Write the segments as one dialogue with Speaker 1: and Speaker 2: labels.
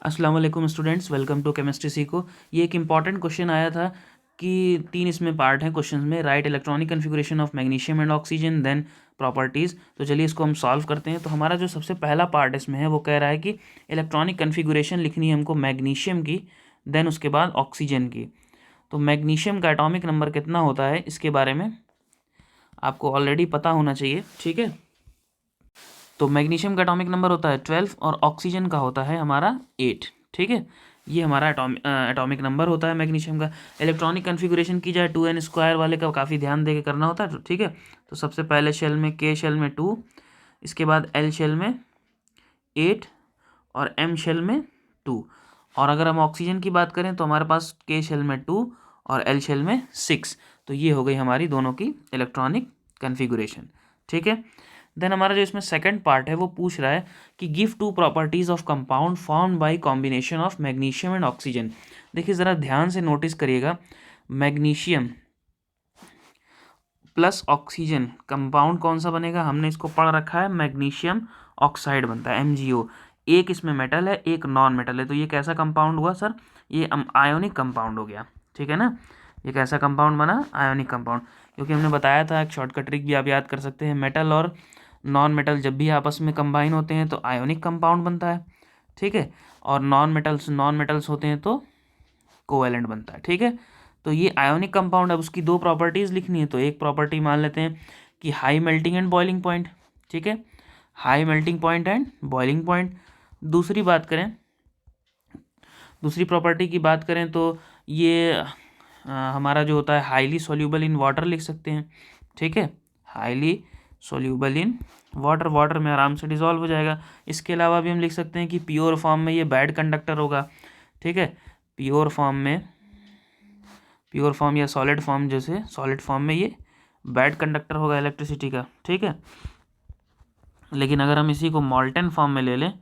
Speaker 1: अस्सलाम वालेकुम students, welcome to chemistry सीखो। ये एक इंपॉर्टेंट क्वेश्चन आया था कि 3 इसमें पार्ट हैं क्वेश्चन में। Write electronic configuration of magnesium and oxygen, then properties. तो चलिए इसको हम सॉल्व करते हैं। तो हमारा जो सबसे पहला पार्ट इसमें है वो कह रहा है कि इलेक्ट्रॉनिक कन्फिगरेशन लिखनी है हमको मैग्नीशियम की, देन उसके बाद ऑक्सीजन की। तो मैग्नीशियम का एटॉमिक नंबर कितना होता है इसके बारे में आपको ऑलरेडी पता होना चाहिए, ठीक है। तो मैग्नीशियम का एटॉमिक नंबर होता है 12 और ऑक्सीजन का होता है हमारा 8, ठीक है। ये हमारा एटॉमिक नंबर होता है मैग्नीशियम का। इलेक्ट्रॉनिक कन्फिगरेशन की जाए 2n² वाले का काफ़ी ध्यान दे के करना होता है, ठीक है। तो सबसे पहले शेल में K शेल में 2, इसके बाद L शेल में 8 और M शेल में 2। और अगर हम ऑक्सीजन की बात करें तो हमारे पास K शेल में 2 और L शेल में 6। तो ये हो गई हमारी दोनों की इलेक्ट्रॉनिक कन्फिगरेशन, ठीक है। देन हमारा जो इसमें सेकंड पार्ट है वो पूछ रहा है कि give 2 properties of compound formed by combination of magnesium and oxygen. देखिए ज़रा ध्यान से नोटिस करिएगा, मैग्नीशियम प्लस ऑक्सीजन कंपाउंड कौन सा बनेगा, हमने इसको पढ़ रखा है, मैग्नीशियम ऑक्साइड बनता है MgO। एक इसमें मेटल है, एक नॉन मेटल है, तो ये कैसा कंपाउंड हुआ सर, ये आयोनिक कंपाउंड हो गया, ठीक है ना। ये कैसा कंपाउंड बना, आयोनिक कंपाउंड। क्योंकि हमने बताया था, एक शॉर्टकट ट्रिक भी आप याद कर सकते हैं, मेटल और नॉन मेटल जब भी आपस में कंबाइन होते हैं तो आयोनिक कंपाउंड बनता है, ठीक है। और नॉन मेटल्स होते हैं तो कोवैलेंट बनता है, ठीक है। तो ये आयोनिक कंपाउंड, अब उसकी 2 प्रॉपर्टीज़ लिखनी है। तो एक प्रॉपर्टी मान लेते हैं कि high melting and boiling point, ठीक है, high melting point and boiling point. दूसरी प्रॉपर्टी की बात करें तो ये हमारा जो होता है हाईली सॉल्यूबल इन वाटर लिख सकते हैं, ठीक है। Highly soluble in water, water में आराम से डिसॉल्व हो जाएगा। इसके अलावा भी हम लिख सकते हैं कि प्योर फॉर्म में ये बैड कंडक्टर होगा, ठीक है। प्योर फॉर्म या सॉलिड फॉर्म, जैसे सॉलिड फॉर्म में ये बैड कंडक्टर होगा इलेक्ट्रिसिटी का, ठीक है। लेकिन अगर हम इसी को मॉल्टेन फॉर्म में ले लें,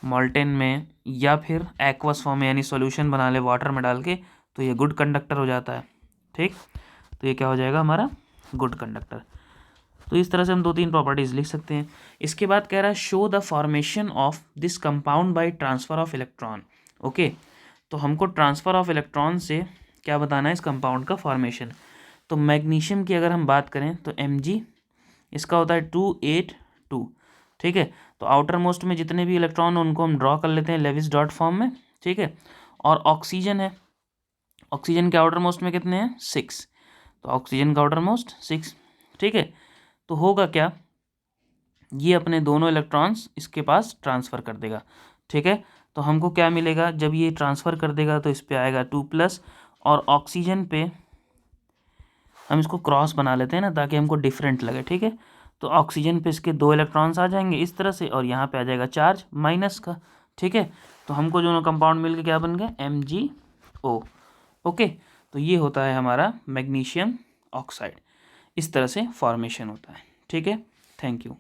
Speaker 1: मॉल्टेन में या फिर एक्वस फॉर्म में यानी सॉल्यूशन बना ले वाटर में डाल के, तो ये गुड कंडक्टर हो जाता है, ठीक। तो ये क्या हो जाएगा हमारा, गुड कंडक्टर। तो इस तरह से हम 2-3 प्रॉपर्टीज लिख सकते हैं। इसके बाद कह रहा है show the formation of this compound by transfer of electron. Okay, तो हमको ट्रांसफर ऑफ इलेक्ट्रॉन से क्या बताना है, इस कंपाउंड का फॉर्मेशन। तो मैग्नीशियम की अगर हम बात करें तो Mg इसका होता है 282, ठीक है। तो आउटर मोस्ट में जितने भी इलेक्ट्रॉन उनको हम ड्रॉ कर लेते हैं लेविस डॉट फॉर्म में, ठीक है। और ऑक्सीजन है, ऑक्सीजन के आउटर मोस्ट में कितने हैं, 6। तो ऑक्सीजन का आउटर मोस्ट 6, ठीक है। तो होगा क्या, ये अपने दोनों इलेक्ट्रॉन्स इसके पास ट्रांसफ़र कर देगा, ठीक है। तो हमको क्या मिलेगा, जब ये ट्रांसफ़र कर देगा तो इस पे आएगा 2+, और ऑक्सीजन पे हम इसको क्रॉस बना लेते हैं ना ताकि हमको डिफरेंट लगे, ठीक है। तो ऑक्सीजन पे इसके 2 इलेक्ट्रॉन्स आ जाएंगे इस तरह से, और यहाँ पे आ जाएगा चार्ज माइनस का, ठीक है। तो हमको दोनों कंपाउंड मिलके क्या बन गया, MgO। ओके, तो ये होता है हमारा मैग्नीशियम ऑक्साइड। इस तरह से फॉर्मेशन होता है, ठीक है। Thank you.